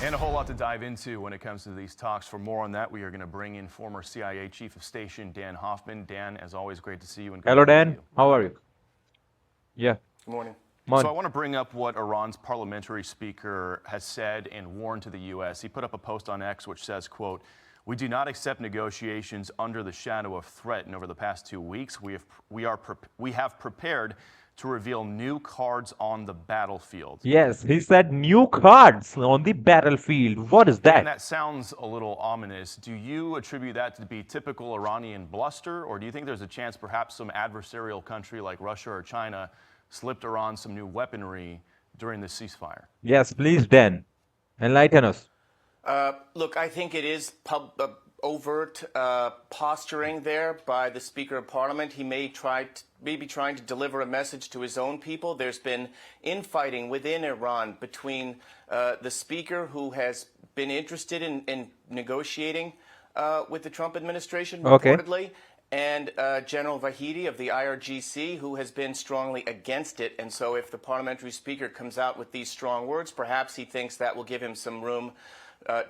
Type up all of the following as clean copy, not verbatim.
And a whole lot to dive into when it comes to these talks. For more on that, we are going to bring in former CIA Chief of Station Dan Hoffman. Dan, as always, great to see you and good Hello, morning to Dan. you. How are you? Yeah, Good morning. So I Mon. want to bring up what Iran's parliamentary speaker has said and warned to the U.S. He put up a post on X which says, quote, "We do not accept negotiations under the shadow of threat. And over the past 2 weeks, we have prepared to reveal new cards on the battlefield." Yes, he said new cards on the battlefield. What is Dan, that? that sounds a little ominous. Do you attribute that to be typical Iranian bluster, or do you think there's a chance perhaps some adversarial country like Russia or China slipped Iran some new weaponry during the ceasefire? Yes, please, Dan. Enlighten us. Look, I think it is overt posturing there by the Speaker of Parliament. He may be trying to deliver a message to his own people. There's been infighting within Iran between the Speaker, who has been interested in negotiating with the Trump administration, Okay. reportedly, and General Vahidi of the IRGC, who has been strongly against it. And so if the parliamentary speaker comes out with these strong words, perhaps he thinks that will give him some room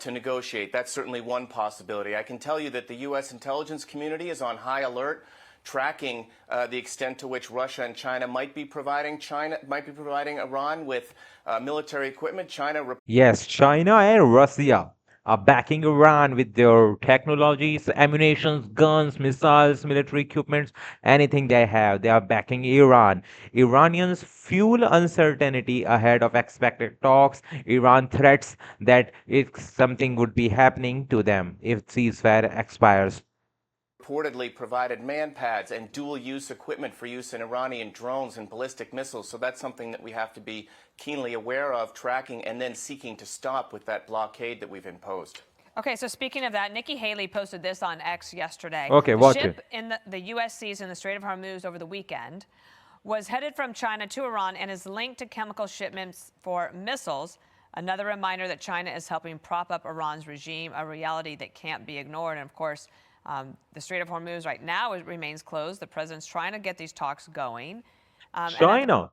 to negotiate. That's certainly one possibility. I can tell you that the U.S. intelligence community is on high alert, tracking the extent to which Russia and China might be providing Iran with military equipment. Yes, China and Russia are backing Iran with their technologies, ammunitions, guns, missiles, military equipments, anything they have. They are backing Iran. Iranians fuel uncertainty ahead of expected talks. Iran threats that if something would be happening to them if ceasefire expires. Reportedly provided manpads and dual-use equipment for use in Iranian drones and ballistic missiles. So that's something that we have to be keenly aware of, tracking, and then seeking to stop with that blockade that we've imposed. Okay, so speaking of that, Nikki Haley posted this on X yesterday. Okay, The watch ship it. in the U.S. seas in the Strait of Hormuz over the weekend was headed from China to Iran and is linked to chemical shipments for missiles. Another reminder that China is helping prop up Iran's regime, a reality that can't be ignored. And of course, the Strait of Hormuz right now remains closed. The president's trying to get these talks going. China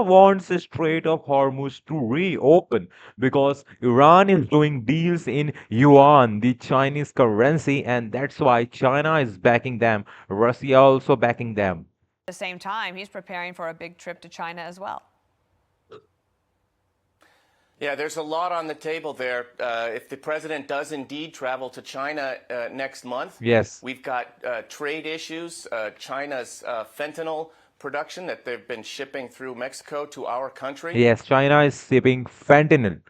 wants the Strait of Hormuz to reopen because Iran is doing deals in yuan, the Chinese currency, and that's why China is backing them. Russia also backing them. At the same time, he's preparing for a big trip to China as well. Yeah, there's a lot on the table there. If the president does indeed travel to China next month, Yes. we've got trade issues, China's fentanyl production that they've been shipping through Mexico to our country. Yes, China is shipping fentanyl,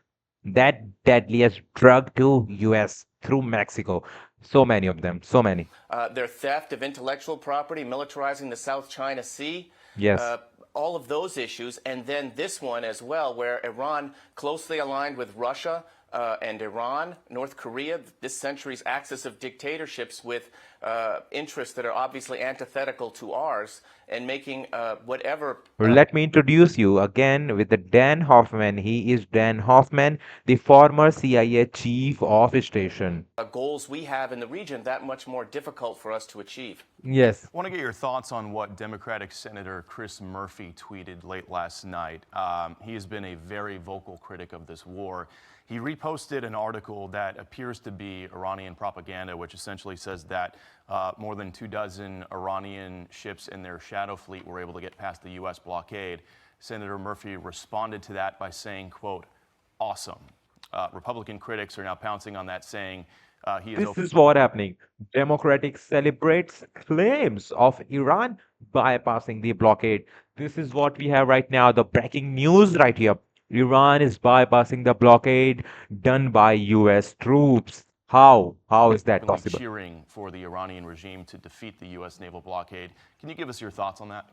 that deadliest drug to US through Mexico. So many of them, so many. Their theft of intellectual property, militarizing the South China Sea. Yes. All of those issues, and then this one as well, where Iran closely aligned with Russia and Iran, North Korea, this century's axis of dictatorships with interests that are obviously antithetical to ours, and making whatever. Let me introduce you again with the Dan Hoffman. He is Dan Hoffman, the former CIA chief of station. Goals we have in the region that much more difficult for us to achieve. Yes. I want to get your thoughts on what Democratic Senator Chris Murphy tweeted late last night. He has been a very vocal critic of this war. He reposted an article that appears to be Iranian propaganda, which essentially says that more than 24 Iranian ships in their shadow fleet were able to get past the U.S. blockade. Senator Murphy responded to that by saying, quote, "Awesome." Republican critics are now pouncing on that, saying he is... This is what happening. Democratic celebrates claims of Iran bypassing the blockade. This is what we have right now, the breaking news right here. Iran is bypassing the blockade done by US troops. How? How is that possible? cheering for the Iranian regime to defeat the U.S. naval blockade. Can you give us your thoughts on that?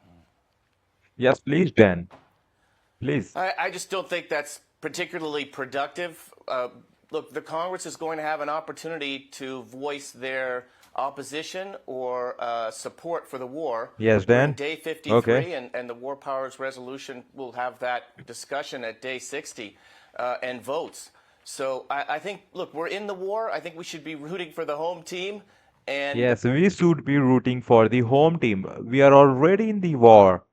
Yes, please, Dan. Please. I just don't think that's particularly productive. Look, the Congress is going to have an opportunity to voice their opposition or support for the war. Yes, Dan. Day 53, Okay. and the War Powers Resolution will have that discussion at day 60 and votes. So I think, look, we're in the war. I think we should be rooting for the home team. And Yes, we should be rooting for the home team. We are already in the war.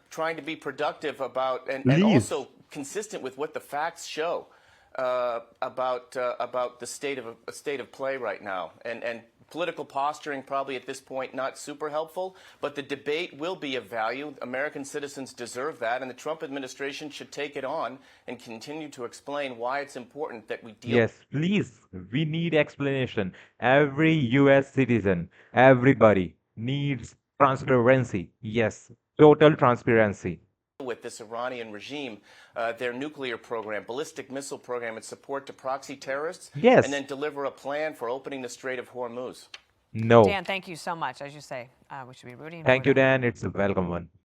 trying to be productive about and Please. also consistent with what the facts show. about the state of play right now, and political posturing probably at this point not super helpful, but the debate will be of value. American citizens deserve that, and the Trump administration should take it on and continue to explain why it's important that we deal. Yes, please. We need explanation. Every US citizen, everybody needs transparency. Yes, total transparency. With this Iranian regime, their nuclear program, ballistic missile program, and support to proxy terrorists, Yes. and then deliver a plan for opening the Strait of Hormuz. No. Dan, thank you so much. As you say, we should be rooting. Thank for you, them. Dan. It's a welcome one.